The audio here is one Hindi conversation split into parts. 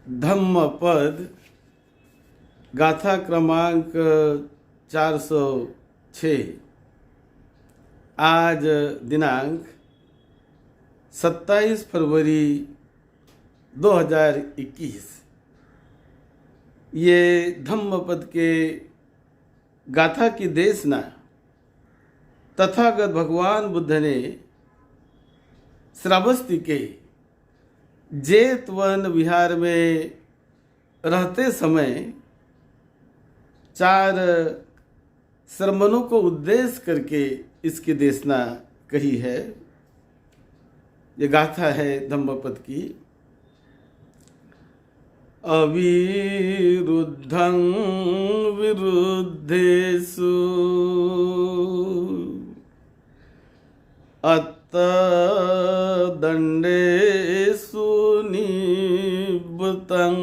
धम्मपद गाथा क्रमांक 406। आज दिनांक 27 फरवरी 2021। ये धम्मपद के गाथा की देशना तथागत भगवान बुद्ध ने श्रावस्ती के जेतवन विहार में रहते समय 4 श्रमणों को उद्देश्य करके इसकी देशना कही है। ये गाथा है धम्मपद की। अविरुद्धं विरुद्धेषु अत्तदण्डेषु निवृत्तं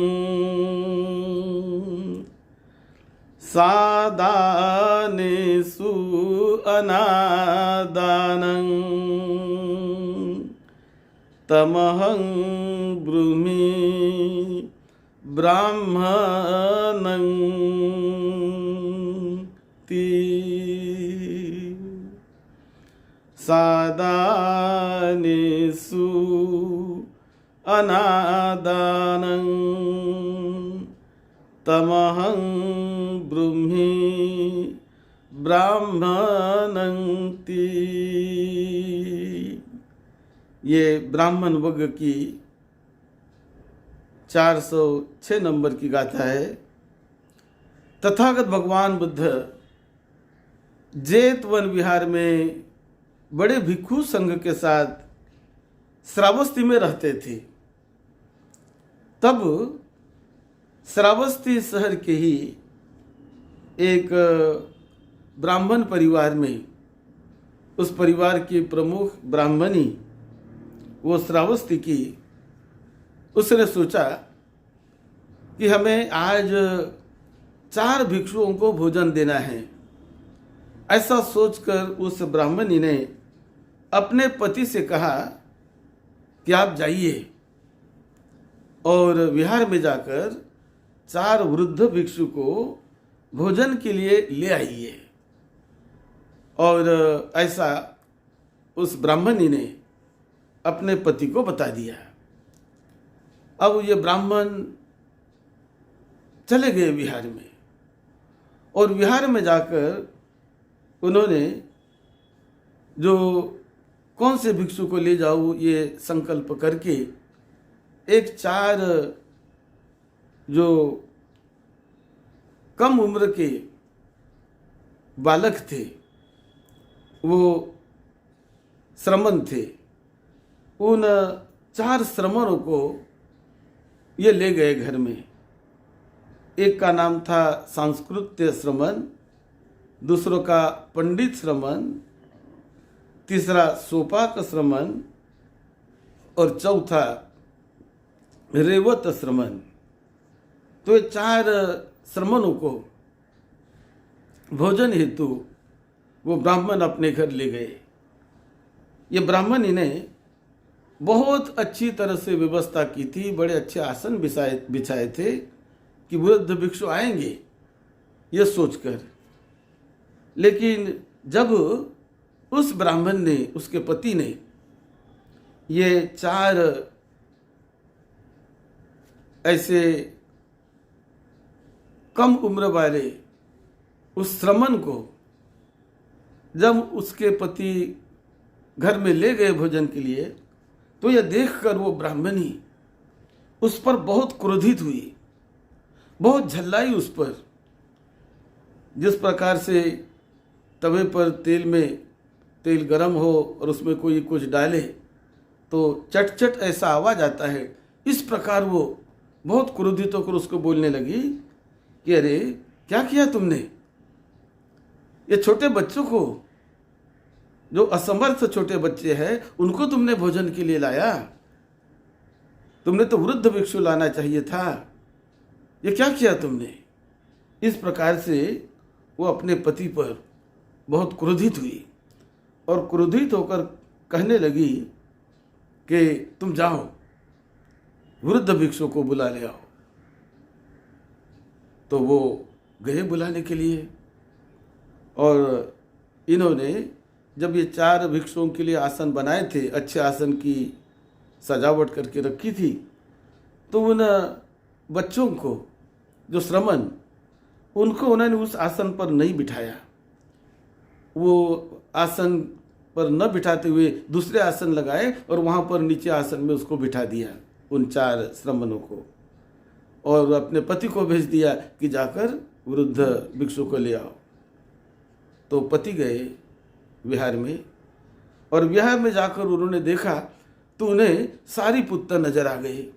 सादानेषु अनादानं तमहं ब्रूमि ब्राह्मणं ति। सादानेषु अनादानं तमहं ब्रूमि ब्राह्मणं ति। ये ब्राह्मण वर्ग की 406 नंबर की गाथा है। तथागत भगवान बुद्ध जेतवन विहार में बड़े भिक्षु संघ के साथ श्रावस्ती में रहते थे। तब श्रावस्ती शहर के ही एक ब्राह्मण परिवार में, उस परिवार की प्रमुख ब्राह्मणी वो श्रावस्ती की, उसने सोचा कि हमें आज 4 भिक्षुओं को भोजन देना है। ऐसा सोचकर उस ब्राह्मणी ने अपने पति से कहा कि आप जाइए और विहार में जाकर 4 वृद्ध भिक्षु को भोजन के लिए ले आइए। और ऐसा उस ब्राह्मणी ने अपने पति को बता दिया। अब ये ब्राह्मण चले गए विहार में, और विहार में जाकर उन्होंने जो कौन से भिक्षु को ले जाऊं ये संकल्प करके एक 4 जो कम उम्र के बालक थे, वो श्रमण थे, उन 4 श्रमणों को ये ले गए घर में। एक का नाम था सांस्कृत्य श्रमण, दूसरों का पंडित श्रमण, तीसरा सोपाक श्रमण और चौथा रेवत श्रमण। तो ये 4 श्रमणों को भोजन हेतु वो ब्राह्मण अपने घर ले गए। ये ब्राह्मण इन्हें बहुत अच्छी तरह से व्यवस्था की थी। बड़े अच्छे आसन बिछाए थे कि वृद्ध भिक्षु आएंगे, ये सोचकर। लेकिन जब उस ब्राह्मण ने, उसके पति ने ये 4 ऐसे कम उम्र वाले उस श्रमण को जब उसके पति घर में ले गए भोजन के लिए, तो यह देखकर वो ब्राह्मणी उस पर बहुत क्रोधित हुई, बहुत झल्लाई उस पर। जिस प्रकार से तवे पर तेल गरम हो और उसमें कोई कुछ डाले तो चट चट ऐसा आवाज आता है, इस प्रकार वो बहुत क्रोधित होकर उसको बोलने लगी कि अरे क्या किया तुमने? ये छोटे बच्चों को, जो असमर्थ छोटे बच्चे हैं, उनको तुमने भोजन के लिए लाया? तुमने तो वृद्ध भिक्षु लाना चाहिए था। ये क्या किया तुमने? इस प्रकार से वो अपने पति पर बहुत क्रोधित हुई और क्रोधित होकर कहने लगी कि तुम जाओ, वृद्ध भिक्षु को बुला ले आओ। तो वो गए बुलाने के लिए। और इन्होंने जब ये 4 भिक्षुओं के लिए आसन बनाए थे, अच्छे आसन की सजावट करके रखी थी, तो उन बच्चों को, जो श्रमण, उनको उन्होंने उस आसन पर नहीं बिठाया। वो आसन पर न बिठाते हुए दूसरे आसन लगाए और वहाँ पर नीचे आसन में उसको बिठा दिया, उन 4 श्रमणों को, और अपने पति को भेज दिया कि जाकर वृद्ध भिक्षु को ले आओ। तो पति गए विहार में, और विहार में जाकर उन्होंने देखा तो उन्हें सारी पुत्र नजर आ गए।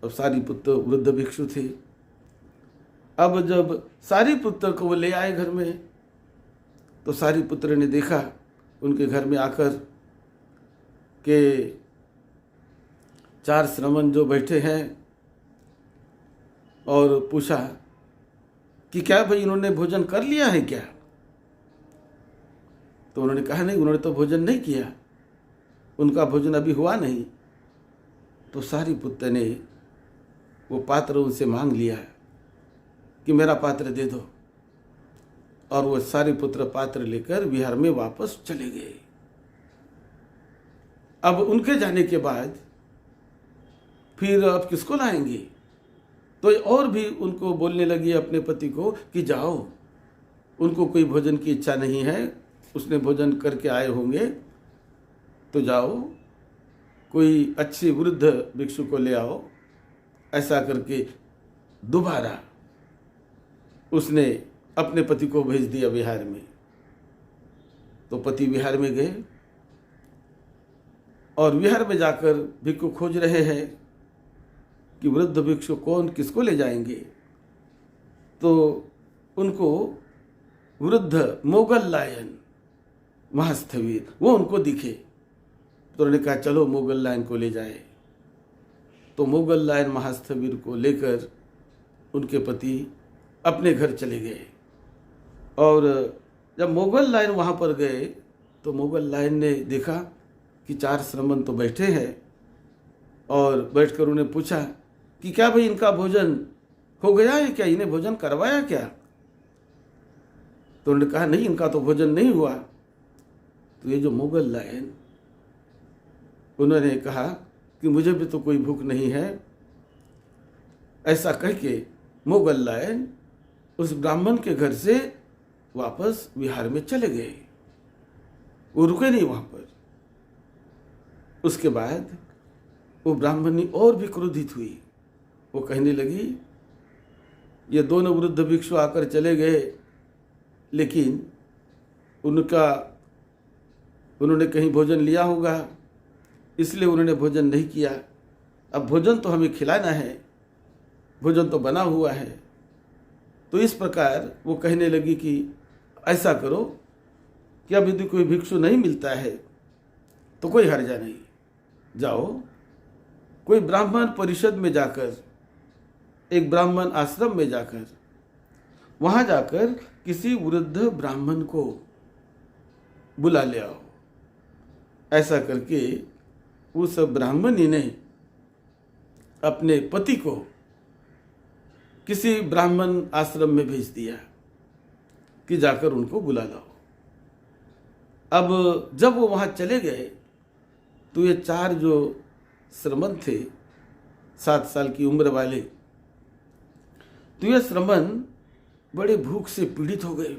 अब सारी पुत्र वृद्ध भिक्षु थे। अब जब सारी पुत्र को वो ले आए घर में, तो सारी पुत्र ने देखा उनके घर में आकर के 4 श्रमण जो बैठे हैं, और पूछा कि क्या भाई इन्होंने भोजन कर लिया है क्या? तो उन्होंने कहा नहीं, उन्होंने तो भोजन नहीं किया, उनका भोजन अभी हुआ नहीं। तो सारी पुत्र ने वो पात्र उनसे मांग लिया कि मेरा पात्र दे दो, और वो सारे पुत्र पात्र लेकर विहार में वापस चले गए। अब उनके जाने के बाद फिर अब किसको लाएंगे? तो और भी उनको बोलने लगी अपने पति को कि जाओ, उनको कोई भोजन की इच्छा नहीं है, उसने भोजन करके आए होंगे, तो जाओ कोई अच्छी वृद्ध भिक्षु को ले आओ। ऐसा करके दोबारा उसने अपने पति को भेज दिया विहार में। तो पति विहार में गए, और विहार में जाकर भिक्षु खोज रहे हैं कि वृद्ध भिक्षु कौन, किसको ले जाएंगे। तो उनको वृद्ध मोगल लायन महास्थवीर वो उनको दिखे, तो उन्होंने कहा चलो मोगल लायन को ले जाए। तो मोगल लायन महास्थवीर को लेकर उनके पति अपने घर चले गए। और जब मोगल लायन वहाँ पर गए तो मोगल लायन ने देखा कि 4 श्रमण तो बैठे हैं, और बैठकर उन्हें पूछा कि क्या भाई इनका भोजन हो गया है क्या, इन्हें भोजन करवाया क्या? तो उन्होंने कहा नहीं, इनका तो भोजन नहीं हुआ। तो ये जो मोगल लायन, उन्होंने कहा कि मुझे भी तो कोई भूख नहीं है। ऐसा कह के मोगल लायन उस ब्राह्मण के घर से वापस विहार में चले गए, वो रुके नहीं वहां पर। उसके बाद वो ब्राह्मणी और भी क्रोधित हुई। वो कहने लगी ये दोनों वृद्ध भिक्षु आकर चले गए, लेकिन उन्होंने कहीं भोजन लिया होगा, इसलिए उन्होंने भोजन नहीं किया। अब भोजन तो हमें खिलाना है, भोजन तो बना हुआ है। तो इस प्रकार वो कहने लगी कि ऐसा करो कि अब यदि कोई भिक्षु नहीं मिलता है तो कोई हर्जा नहीं, जाओ कोई ब्राह्मण परिषद में जाकर, एक ब्राह्मण आश्रम में जाकर, वहां जाकर किसी वृद्ध ब्राह्मण को बुला ले आओ। ऐसा करके उस ब्राह्मणी ने अपने पति को किसी ब्राह्मण आश्रम में भेज दिया कि जाकर उनको बुला लाओ। अब जब वो वहां चले गए तो ये 4 जो श्रमण थे 7 साल की उम्र वाले, तो ये श्रमण बड़े भूख से पीड़ित हो गए।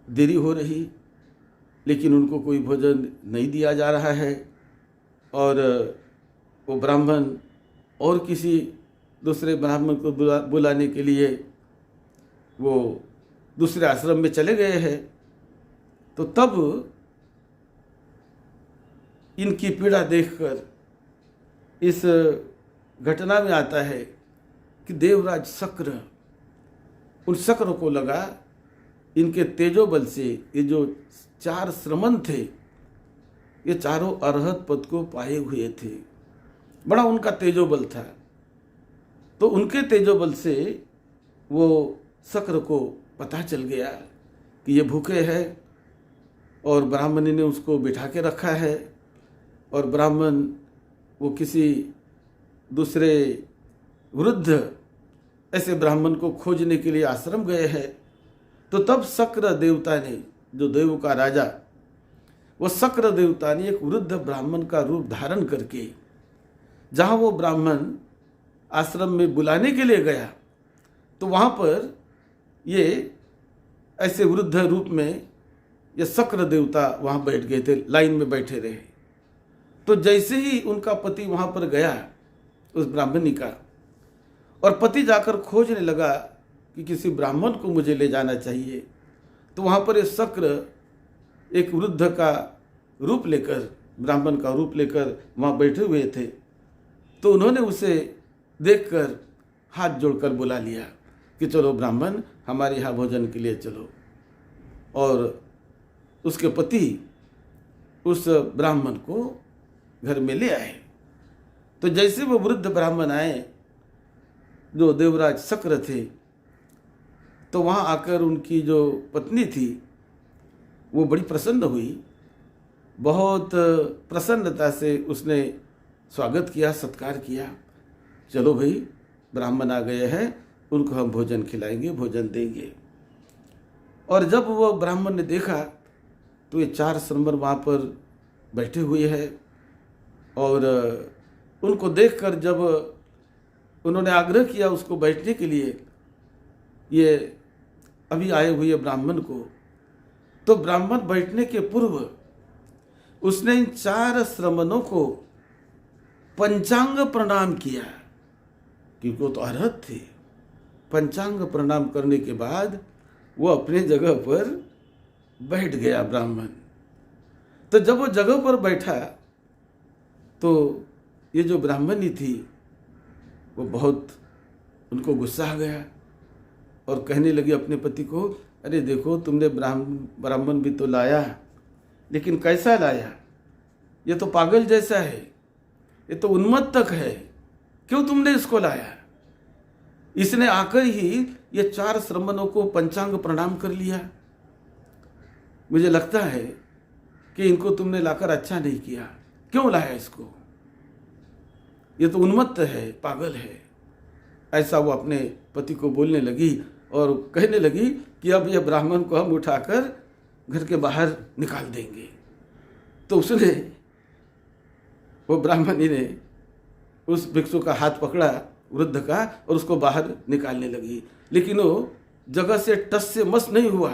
देरी हो रही, लेकिन उनको कोई भोजन नहीं दिया जा रहा है, और वो ब्राह्मण और किसी दूसरे ब्राह्मण को बुलाने के लिए वो दूसरे आश्रम में चले गए हैं। तो तब इनकी पीड़ा देखकर इस घटना में आता है कि देवराज शक्र, उन शक्र को लगा इनके तेजोबल से ये जो 4 श्रमण थे, ये चारों अरहत पद को पाए हुए थे, बड़ा उनका तेजोबल था। तो उनके तेजोबल से वो शक्र को पता चल गया कि ये भूखे हैं, और ब्राह्मणी ने उसको बिठा के रखा है, और ब्राह्मण वो किसी दूसरे वृद्ध ऐसे ब्राह्मण को खोजने के लिए आश्रम गए हैं। तो तब शक्र देवता ने, जो देव का राजा, वो शक्र देवता ने एक वृद्ध ब्राह्मण का रूप धारण करके जहाँ वो ब्राह्मण आश्रम में बुलाने के लिए गया, तो वहाँ पर ये ऐसे वृद्ध रूप में ये शक्र देवता वहाँ बैठ गए थे, लाइन में बैठे रहे। तो जैसे ही उनका पति वहाँ पर गया, उस ब्राह्मणी का, और पति जाकर खोजने लगा कि किसी ब्राह्मण को मुझे ले जाना चाहिए, तो वहाँ पर ये शक्र एक वृद्ध का रूप लेकर, ब्राह्मण का रूप लेकर वहाँ बैठे हुए थे। तो उन्होंने उसे देखकर हाथ जोड़कर बुला लिया कि चलो ब्राह्मण, हमारे यहाँ भोजन के लिए चलो। और उसके पति उस ब्राह्मण को घर में ले आए। तो जैसे वो वृद्ध ब्राह्मण आए, जो देवराज शक्र थे, तो वहाँ आकर उनकी जो पत्नी थी वो बड़ी प्रसन्न हुई। बहुत प्रसन्नता से उसने स्वागत किया, सत्कार किया। चलो भाई, ब्राह्मण आ गए हैं, उनको हम भोजन खिलाएंगे, भोजन देंगे। और जब वो ब्राह्मण ने देखा तो ये 4 श्रमण वहाँ पर बैठे हुए हैं, और उनको देखकर जब उन्होंने आग्रह किया उसको बैठने के लिए, ये अभी आए हुए ब्राह्मण को, तो ब्राह्मण बैठने के पूर्व उसने इन 4 श्रमणों को पंचांग प्रणाम किया, क्योंकि वो तो अर्हत थे। पंचांग प्रणाम करने के बाद वो अपने जगह पर बैठ गया ब्राह्मण। तो जब वो जगह पर बैठा तो ये जो ब्राह्मणी थी वो बहुत, उनको गुस्सा आ गया और कहने लगी अपने पति को, अरे देखो, तुमने ब्राह्मण भी तो लाया, लेकिन कैसा लाया? ये तो पागल जैसा है, ये तो उन्मत्तक है, क्यों तुमने इसको लाया? इसने आकर ही ये 4 श्रमणों को पंचांग प्रणाम कर लिया। मुझे लगता है कि इनको तुमने लाकर अच्छा नहीं किया, क्यों लाया इसको? ये तो उन्मत्त है, पागल है। ऐसा वो अपने पति को बोलने लगी और कहने लगी कि अब यह ब्राह्मण को हम उठाकर घर के बाहर निकाल देंगे। तो उसने, वो ब्राह्मणी ने उस भिक्षु का हाथ पकड़ा, वृद्ध का, और उसको बाहर निकालने लगी। लेकिन वो जगह से टस से मस नहीं हुआ।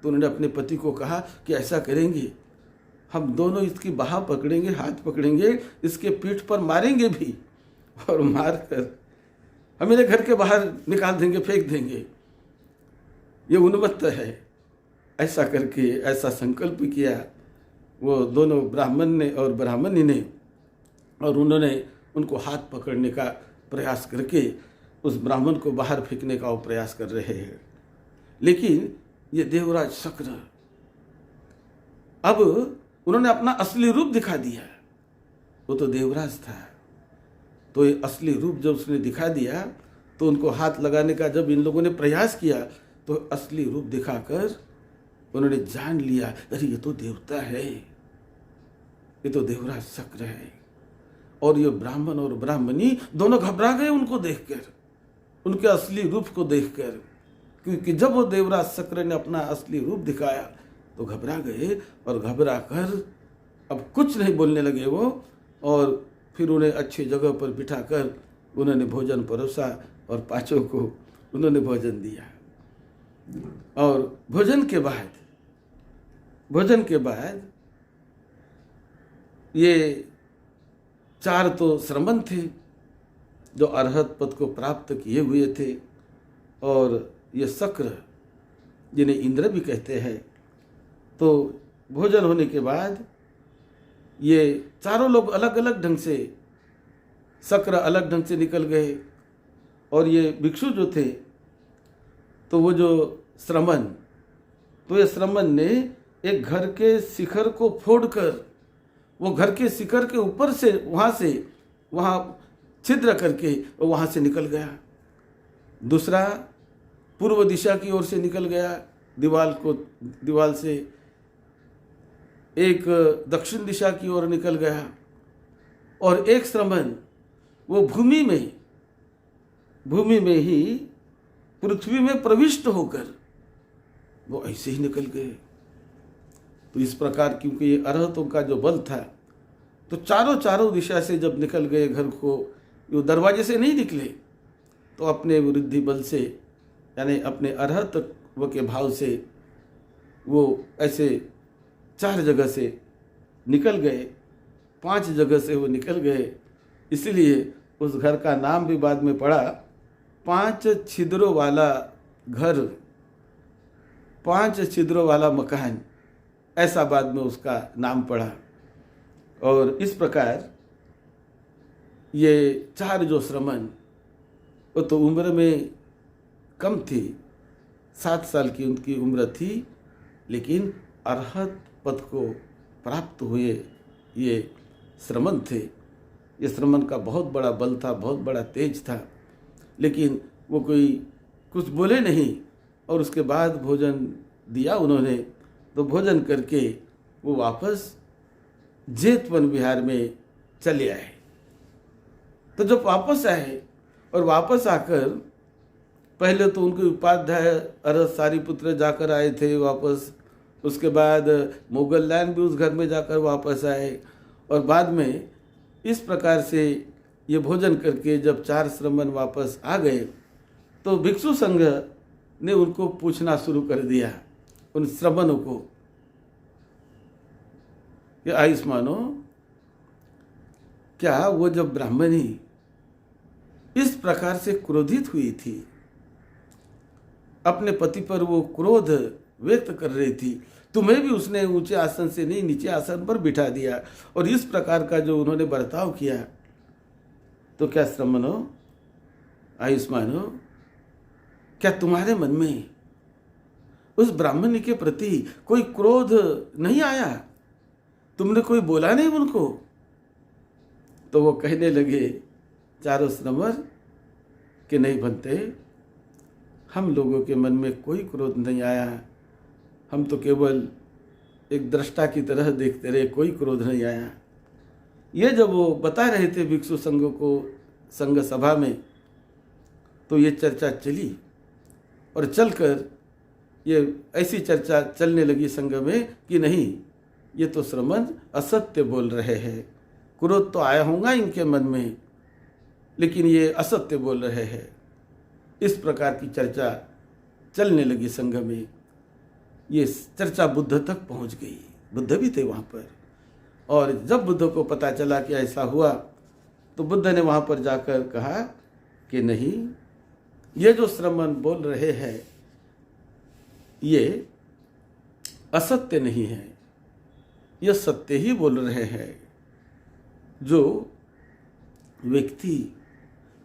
तो उन्होंने अपने पति को कहा कि ऐसा करेंगे, हम दोनों इसकी बाह पकड़ेंगे, हाथ पकड़ेंगे, इसके पीठ पर मारेंगे भी, और मार कर हम इन्हें घर के बाहर निकाल देंगे, फेंक देंगे, ये उन्मत्त है। ऐसा करके, ऐसा संकल्प किया वो दोनों ब्राह्मण ने और ब्राह्मणी ने, और उन्होंने उनको हाथ पकड़ने का प्रयास करके उस ब्राह्मण को बाहर फेंकने का वो प्रयास कर रहे हैं। लेकिन ये देवराज शक्र, अब उन्होंने अपना असली रूप दिखा दिया। वो तो देवराज था, तो ये असली रूप जब उसने दिखा दिया, तो उनको हाथ लगाने का जब इन लोगों ने प्रयास किया, तो असली रूप दिखाकर उन्होंने जान लिया, अरे ये तो देवता है, ये तो देवराज शक्र है। और ये ब्राह्मण और ब्राह्मणी दोनों घबरा गए उनको देखकर, उनके असली रूप को देखकर, क्योंकि जब वो देवराज शक्र ने अपना असली रूप दिखाया तो घबरा गए, और घबरा कर अब कुछ नहीं बोलने लगे वो। और फिर उन्हें अच्छी जगह पर बिठाकर उन्होंने भोजन परोसा और 5 को उन्होंने भोजन दिया। और भोजन के बाद ये 4 तो श्रमण थे जो अर्हत पद को प्राप्त किए हुए थे, और ये शक्र जिन्हें इंद्र भी कहते हैं। तो भोजन होने के बाद ये चारों लोग अलग अलग ढंग से, शक्र अलग ढंग से निकल गए, और ये भिक्षु जो थे, तो वो जो श्रमण, तो ये श्रमण ने एक घर के शिखर को फोड़कर, वो घर के शिखर के ऊपर से वहाँ छिद्र करके वहाँ से निकल गया। दूसरा पूर्व दिशा की ओर से निकल गया, दीवाल से। एक दक्षिण दिशा की ओर निकल गया, और एक श्रमण वो भूमि में भूमि में ही, पृथ्वी में प्रविष्ट होकर वो ऐसे ही निकल गए। तो इस प्रकार क्योंकि ये अरहतों का जो बल था, तो चारों दिशा से जब निकल गए घर को, वो दरवाजे से नहीं निकले, तो अपने वृद्धि बल से, यानी अपने अरहत्व के भाव से वो ऐसे 4 जगह से निकल गए, 5 जगह से वो निकल गए। इसलिए उस घर का नाम भी बाद में पड़ा 5 छिद्रों वाला घर, 5 छिद्रों वाला मकान, ऐसा बाद में उसका नाम पड़ा। और इस प्रकार ये 4 जो श्रमण, वो तो उम्र में कम थी, 7 साल की उनकी उम्र थी, लेकिन अरहत पद को प्राप्त हुए ये श्रमण थे। ये श्रमण का बहुत बड़ा बल था, बहुत बड़ा तेज था, लेकिन वो कोई कुछ बोले नहीं। और उसके बाद भोजन दिया उन्होंने, तो भोजन करके वो वापस जेतवन विहार में चले आए। तो जब वापस आए और वापस आकर, पहले तो उनके उपाध्याय अरहत सारिपुत्र जाकर आए थे वापस, उसके बाद मुगल लाइन भी उस घर में जाकर वापस आए, और बाद में इस प्रकार से ये भोजन करके जब 4 श्रमण वापस आ गए, तो भिक्षु संघ ने उनको पूछना शुरू कर दिया, उन श्रमणों को, कि आयुष्मानो, क्या वो जब ब्राह्मणी इस प्रकार से क्रोधित हुई थी, अपने पति पर वो क्रोध व्यक्त कर रही थी, तुम्हें भी उसने ऊंचे आसन से नहीं नीचे आसन पर बिठा दिया, और इस प्रकार का जो उन्होंने बर्ताव किया, तो क्या श्रमणो, आयुष्मानो, क्या तुम्हारे मन में उस ब्राह्मणी के प्रति कोई क्रोध नहीं आया? तुमने कोई बोला नहीं उनको? तो वो कहने लगे, 4 श्रमण, कि नहीं बनते, हम लोगों के मन में कोई क्रोध नहीं आया, हम तो केवल एक दृष्टा की तरह देखते रहे, कोई क्रोध नहीं आया। ये जब वो बता रहे थे भिक्षु संघों को संघ सभा में, तो ये चर्चा चली, और चलकर ये ऐसी चर्चा चलने लगी संघ में कि नहीं, ये तो श्रमण असत्य बोल रहे हैं, क्रोध तो आया होगा इनके मन में, लेकिन ये असत्य बोल रहे हैं। इस प्रकार की चर्चा चलने लगी संघ में। ये चर्चा बुद्ध तक पहुंच गई, बुद्ध भी थे वहाँ पर, और जब बुद्ध को पता चला कि ऐसा हुआ, तो बुद्ध ने वहाँ पर जाकर कहा कि नहीं, ये जो श्रमण बोल रहे हैं ये असत्य नहीं है, ये सत्य ही बोल रहे हैं। जो व्यक्ति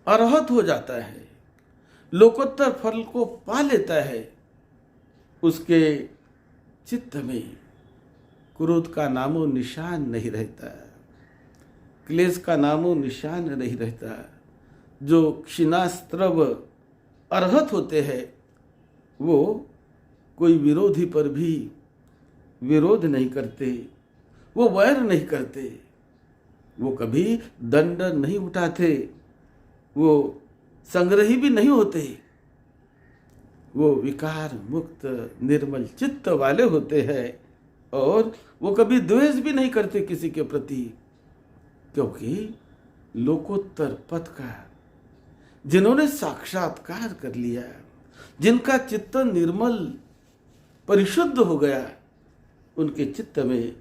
अरहत हो जाता है, लोकोत्तर फल को पा लेता है, उसके चित्त में क्रोध का नामो निशान नहीं रहता, क्लेश का नामो निशान नहीं रहता। जो क्षीणास्त्रव अरहत होते हैं, वो कोई विरोधी पर भी विरोध नहीं करते, वो वैर नहीं करते, वो कभी दंड नहीं उठाते, वो संग्रही भी नहीं होते, वो विकार मुक्त निर्मल चित्त वाले होते हैं, और वो कभी द्वेष भी नहीं करते किसी के प्रति, क्योंकि लोकोत्तर पथ का जिन्होंने साक्षात्कार कर लिया, जिनका चित्त निर्मल परिशुद्ध हो गया, उनके चित्त में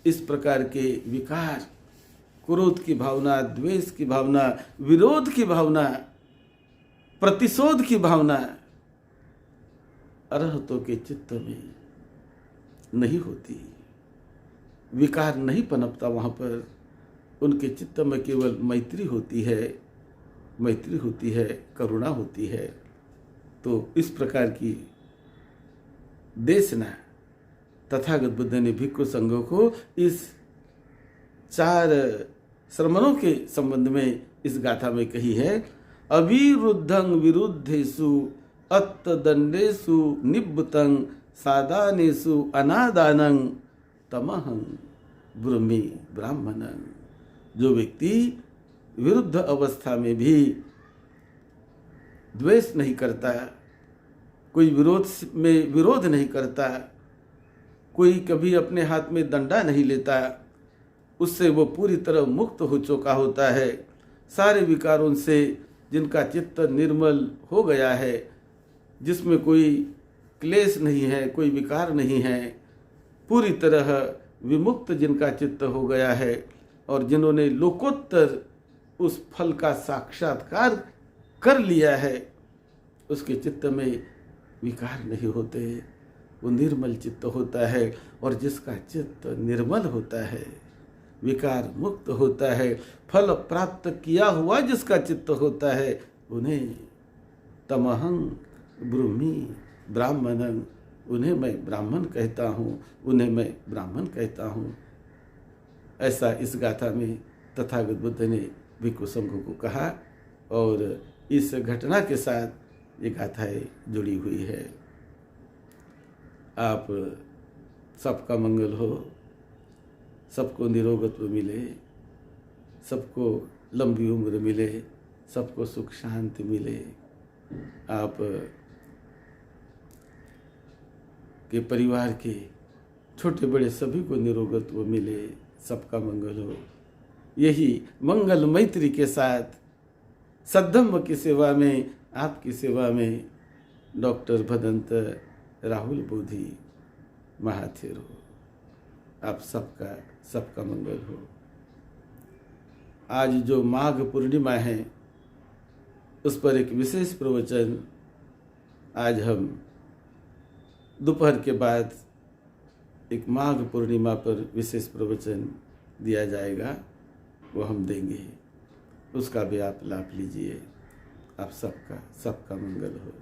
इस प्रकार के विकार, क्रोध की भावना, द्वेष की भावना, विरोध की भावना, प्रतिशोध की भावना अरहतों के चित्त में नहीं होती, विकार नहीं पनपता वहाँ पर। उनके चित्त में केवल मैत्री होती है, मैत्री होती है, करुणा होती है। तो इस प्रकार की देशना तथागत बुद्ध ने भिक्षु संघों को इस 4 श्रमणों के संबंध में इस गाथा में कही है। अविरुद्धं विरुद्धेषु अत्तदंडेषु निब्बतं सादानेषु अनादानं तमहं ब्रूमि ब्राह्मणं। जो व्यक्ति विरुद्ध अवस्था में भी द्वेष नहीं करता, कोई विरोध नहीं करता, कोई कभी अपने हाथ में डंडा नहीं लेता, उससे वो पूरी तरह मुक्त हो चुका होता है। सारे विकारों से जिनका चित्त निर्मल हो गया है, जिसमें कोई क्लेश नहीं है, कोई विकार नहीं है, पूरी तरह विमुक्त जिनका चित्त हो गया है और जिन्होंने लोकोत्तर उस फल का साक्षात्कार कर लिया है, उसके चित्त में विकार नहीं होते, वो निर्मल चित्त होता है। और जिसका चित्त निर्मल होता है, विकार मुक्त होता है, फल प्राप्त किया हुआ जिसका चित्त होता है, उन्हें तमहं ब्रूमि ब्राह्मणं, उन्हें मैं ब्राह्मण कहता हूँ, उन्हें मैं ब्राह्मण कहता हूँ। ऐसा इस गाथा में तथागत बुद्ध ने भिक्षु संघों को कहा और इस घटना के साथ ये गाथाएँ जुड़ी हुई है। आप सबका मंगल हो, सबको निरोगत्व मिले, सबको लंबी उम्र मिले, सबको सुख शांति मिले, आप के परिवार के छोटे बड़े सभी को निरोगत्व मिले, सबका मंगल हो। यही मंगल मैत्री के साथ सद्धम्म की सेवा में, आपकी सेवा में डॉक्टर भदंत राहुल बोधी महाथेरो। आप सबका मंगल हो। आज जो माघ पूर्णिमा है, उस पर एक विशेष प्रवचन आज हम दोपहर के बाद एक माघ पूर्णिमा पर विशेष प्रवचन दिया जाएगा, वो हम देंगे, उसका भी आप लाभ लीजिए। आप सबका मंगल हो।